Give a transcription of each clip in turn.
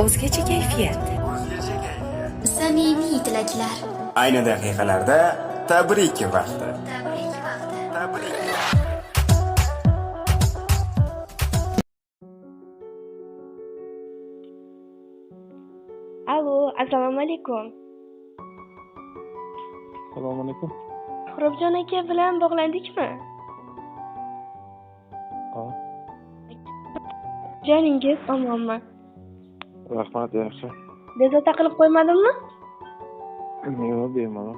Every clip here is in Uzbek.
O'zgacha kayfiyat. Samimiy tilaklar. Ayni daqiqalarda tabrik vaqti. Alo, assalomu alaykum. Assalomu alaykum. Turobjon aka bilan bog'landikmi? Ha, Joningiz omonmi? rahmat, yaxshi. Bezovta qilib qo'ymadimmi? Yo'q, bemalol.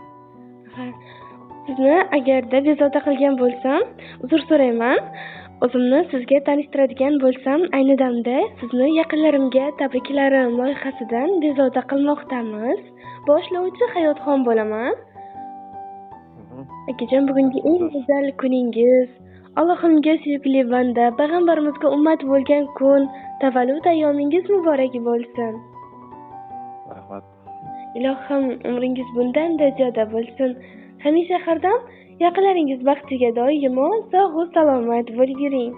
Sizni agarda bezovta qilgan bo'lsam, uzr so'rayman. O'zimni sizga tanishtiradigan bo'lsam, ayni damda sizni yaqinlarimga tabriklarim loyihasidan bezovta qilmoqdamiz. Boshlovchi Hayotxon bo'laman. Akajon, bugungi eng go'zal kuningiz, Allohimga suyukli banda, payg'ambarimizga ummat bo'lgan kun, tavallud ayyomingiz muborak bo'lsin. Rahmat. Ilohim umringiz bundan-da ziyoda bo'lsin. Hamisha hardam yaqinlaringiz baxtiga doimo sog'-u salomat bo'lib yuring.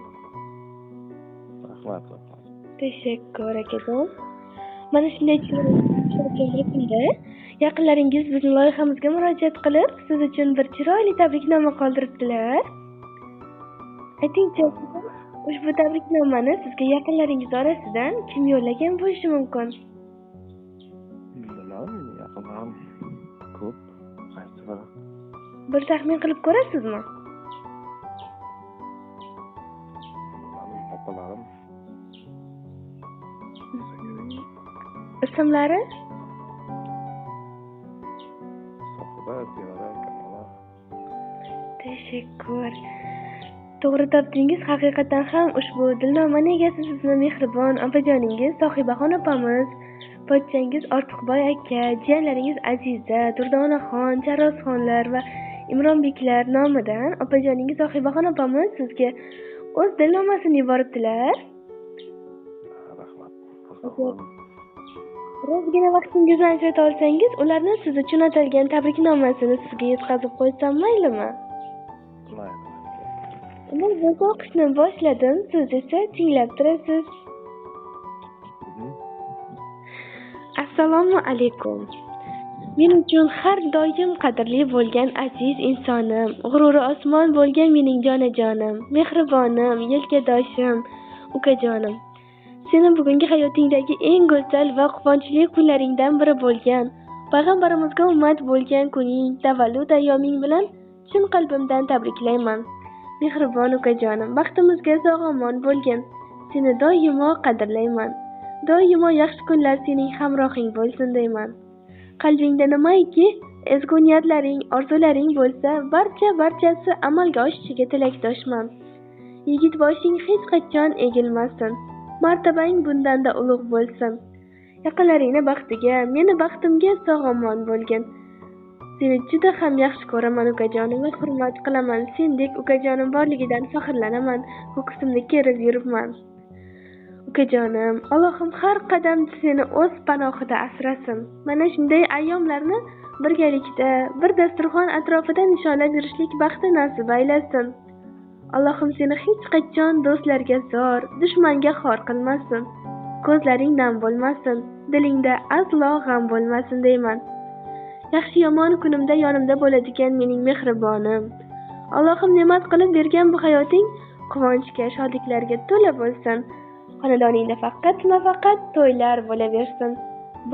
Rahmat. Tashakkur akajon. Mana shunday chiroyli kunda yaqinlaringiz bizning loyihamizga murojaat qilib, siz uchun bir chiroyli tabriknoma qoldiribdilar. Aytingchi, ushbu tabriknomani sizga yaqinlaringiz orasidan kim yo'llagan bo'lishi mumkin? Bilmadim, yaqinlarim ko'p. Qaysi biri? Bir taxmin qilib ko'rasizmi? Opalarim. Ismlari? Sohiba, Sevara, Kamola. Tashakkur. To'g'ri topdingiz. Haqiqatan ham ushbu dilnomani egasi sizni mehribon opajoningiz Sohibaxon opamiz, pochchangiz Ortiqboy aka, jiyanlaringiz Aziza, Durdonaxon, Charosxonlar va Imronbeklar nomidan opajoningiz Sohibaxon opamiz sizga o'z dilnomasini yuboribdilar. Rahmat. Birozgina vaqtingizni ajrata olsangiz, ularni siz uchun atalgan tabriknomasini sizga yetkazib qo'ysam maylimi? Mayli. Unda biz o'qishni boshladim, siz esa tinglab turasiz. Assalomu alaykum. Men uchun har doim qadrli bo'lgan aziz insonim, g'ururi osmon bo'lgan mening jonajonim, mehribonim, yelkadoshim, ukajonim. Seni bugungi hayotingdagi eng go'zal va quvonchli kunlaringdan biri bo'lgan, payg'ambarimizga ummat bo'lgan kuning, tavallud ayyoming bilan chin qalbimdan tabriklayman. Mehribon ukajonim, baxtimizga sog'-omon bo'lgin. Seni doimo qadrlayman. Doimo yaxshi kunlar sening hamrohing bo'lsin deyman. Qalbingda nimaiki, ezgu niyatlaring, orzularing bo'lsa, barchasi amalga oshishiga tilakdoshman. Yigit boshing hech qachon egilmasin. Martabang bundanda ulug' bo'lsin. Yaqinlaringni baxtiga, meni baxtimga sog'-omon bo'lgin. Seni juda ham yaxshi ko'raman ukajonim va hurmat qilaman. Sendek ukajonim borligidan faxrlanaman. Ko'ksimni kerib yuribman. Ukajonim, Allohim har qadamda seni o'z panohida asrasin. Mana shunday ayyomlarni birgalikda, bir dasturxon atrofida nishonlab yurishlik baxti nasib aylasin. Allohim seni hech qachon do'stlarga zor, dushmanga xor qilmasin. Ko'zlaring nam bo'lmasin, dilingda aslo g'am bo'lmasin deyman. Yaxshi yomon kunimda yonimda bo'ladigan mening mehribonim. Allohim ne'mat qilib bergan bu hayoting quvonchga, shodliklarga to'la bo'lsin. Xonadoningda faqat to'ylar bo'laversin.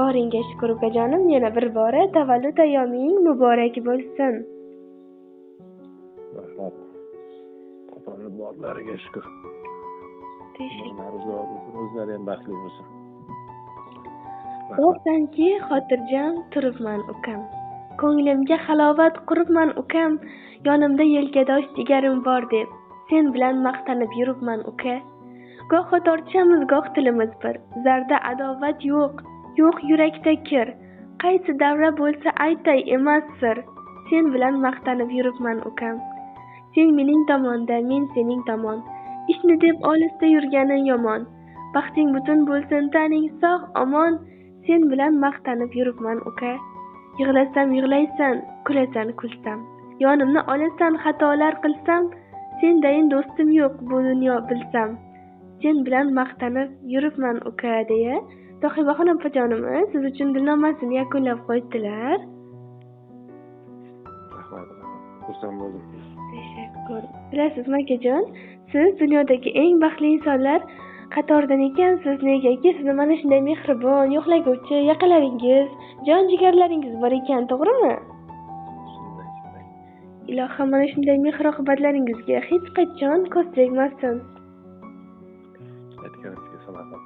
Boringga shukr ukajonim, yana bir bora tavallud ayyoming muborak bo'lsin. Rahmat. Topilib borlariga shukr. Tashakkur. O'zlari ham baxtli bo'lsin. O'zdanki xotirjam turibman ukam. Ko'nglimga halovat quribman ukam. Yonimda yelkadosh jigarim bor deb sen bilan maqtanib yuribman uka. Goh tortishamiz, goh tilimiz bir. Zarda adovat yo'q yurakda kir. Qaysi davra bo'lsa aytay emas sir. Sen bilan maqtanib yuribman ukam. Sen mening tomonda, men sening tomon. Ishni deb olisda yurganing yomon. Baxting butun bo'lsin, taning sog' omon. Sen bilan maqtanib yuribman uka. Yig'lasam yig'laysan, kulasan kulsam. Yonimni olasan, xatolar qilsam. Sendayin do'stim yo'q bu dunyo bilsam. Sen bilan maqtanib yuribman uka deya Sohibaxon opajonimiz siz uchun dilnomasini yakunlab qo'ydilar. Rahmat. Xursand bo'ldim. Tashakkur. Bilasizmi akajon, siz dunyodagi eng baxtli insonlar qatoridan ekansiz. Negaki sizni mana shunday mehribon, yo'qlaguvchi yaqinlaringiz, jon-jigarlaringiz bor ekan, to'g'rimi? Shunday. Ilohim mana shunday mehr-oqibatlaringizga hech qachon ko'z tegmasin. Aytganingizga salamat.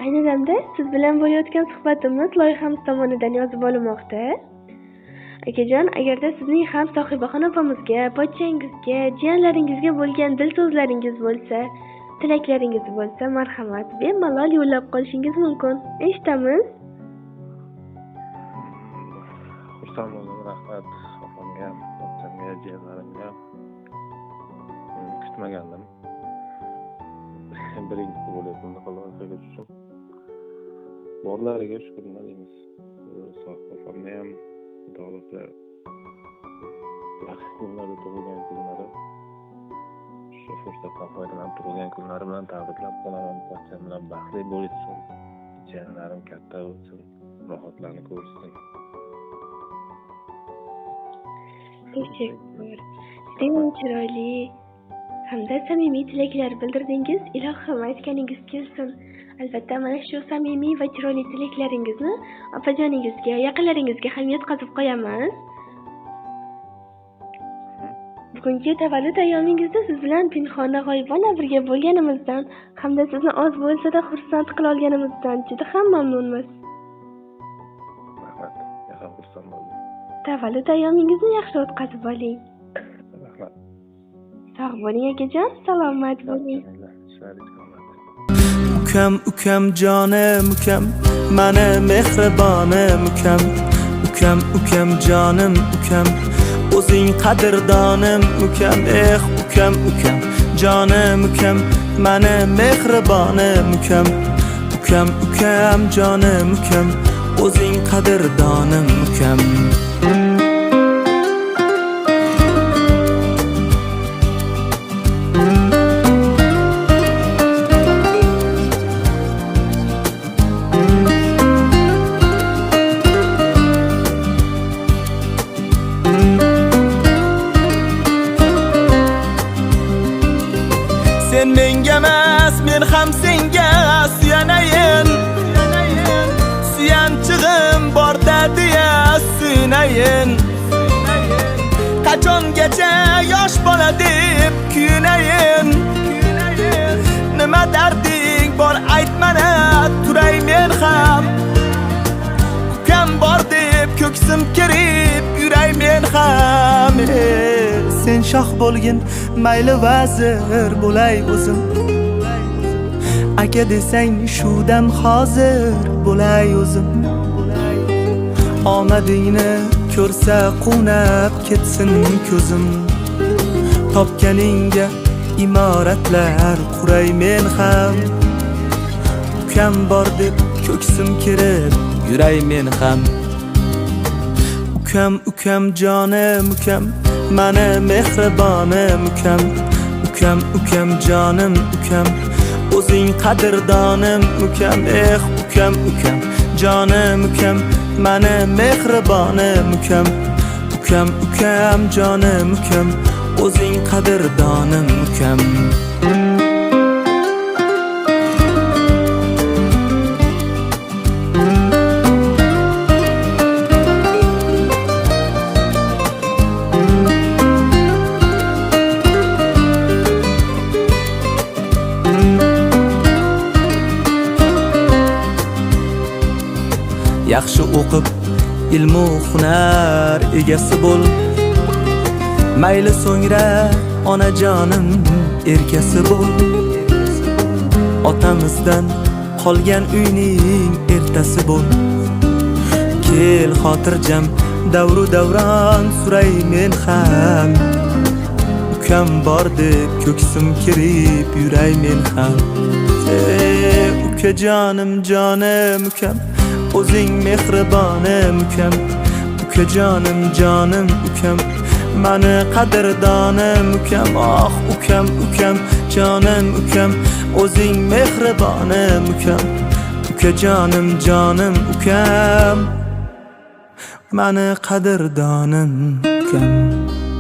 Ayni damda siz bilan bo'layotgan suhbatimiz loyihamiz tomonidan yozib olinmoqda. Akajon, agarda sizning ham Sohibaxon opamizga, pochchangizga, jiyanlaringizga bo'lgan dil so'zlaringiz bo'lsa, tilaklaringiz bo'lsa, marhamat, bemalol yo'llab qolishingiz mumkin. Eshitamiz. Xursand bo'ldim. Rahmat. Opamga, pochchamga, jiyanlarimga. Kutmagandim. Birinchi bo'lib bunaqa loyihaga tushdim. Borlariga shukur nima deymiz. Opamni ham Xudoga yaxshi kunlarda tug'ilgan kunlari, shu fursatdan foydalanib tug'ilgan kunlari bilan tabriklab qolaman. Pochcham bilan baxtli bo'lsin, jiyanlarim katta bo'lsin, rohatlarni ko'rsin. Tashakkur. Judayam chiroyli hamda samimiy tilaklar bildirdingiz. Ilohim aytganingiz kelsin. Albatta, mana shu samimiy va chiroyli tilaklaringizni opajoningizga, yaqinlaringizga ham yetkazib qo'yamiz. Bugungi tavallud ayyomingizda siz bilan pinhona g'oyibona birga bo'lganimizdan hamda sizni oz bo'lsa-da xursand qila olganimizdan juda ham mamnunmiz. Rahmat. Yaxshi xursand bo'ldim. Tavallud ayyomingizni yaxshi o'tkazib oling. Rahmat. Sog' bo'ling akajon, salomat bo'ling. Ukam jonim ukam, mana mehribonim ukam. Ukam jonim ukam, o'zing qadrdonim ukam. Ukam jonim ukam, mana mehribonim ukam. Ukam jonim ukam, o'zing qadrdonim ukam. Sen menga emas, men ham senga suyanayin. Suyanchig'im borda deya suyunayin. Qachongacha yosh bola deb kuyunayin. Nima darding bor aytmana, turay men ham. Ukam bor deb ko'ksim kirib yuray men ham. Sen shoh bo'lgin, mayli vazir bo'lay o'zim. Aka desang shu dam hozir bo'lay o'zim. Omadingni ko'rsa qunab ketsin ko'zim. Topganingga imoratlar quray men ham. Ukam bor deb ko'ksim kirib yuray men ham. Ukam jonim ukam, mana mehribonim ukam. Ukam jonim ukam, o'zing qadrdonim ukam. Ukam jonim ukam, mana mehribonim ukam. Ukam jonim ukam, o'zing qadrdonim ukam. Yaxshi o'qib, ilmu hunar egasi bo'l. Mayli so'ngra onajonim erkasi bo'l. Otamizdan qolgan uyning ertasi bo'l. Kel xotirjam davru davron suray men ham. Ukam bor deb ko'ksim kirib yuray men ham. Ukajonim ukam, o'zing mehribonim ukam. Ukajonim ukam, mani qadrdonim ukam. Ukam jonim ukam, o'zing mehribonim ukam. Ukajonim, jonim ukam, mani qadrdonim ukam.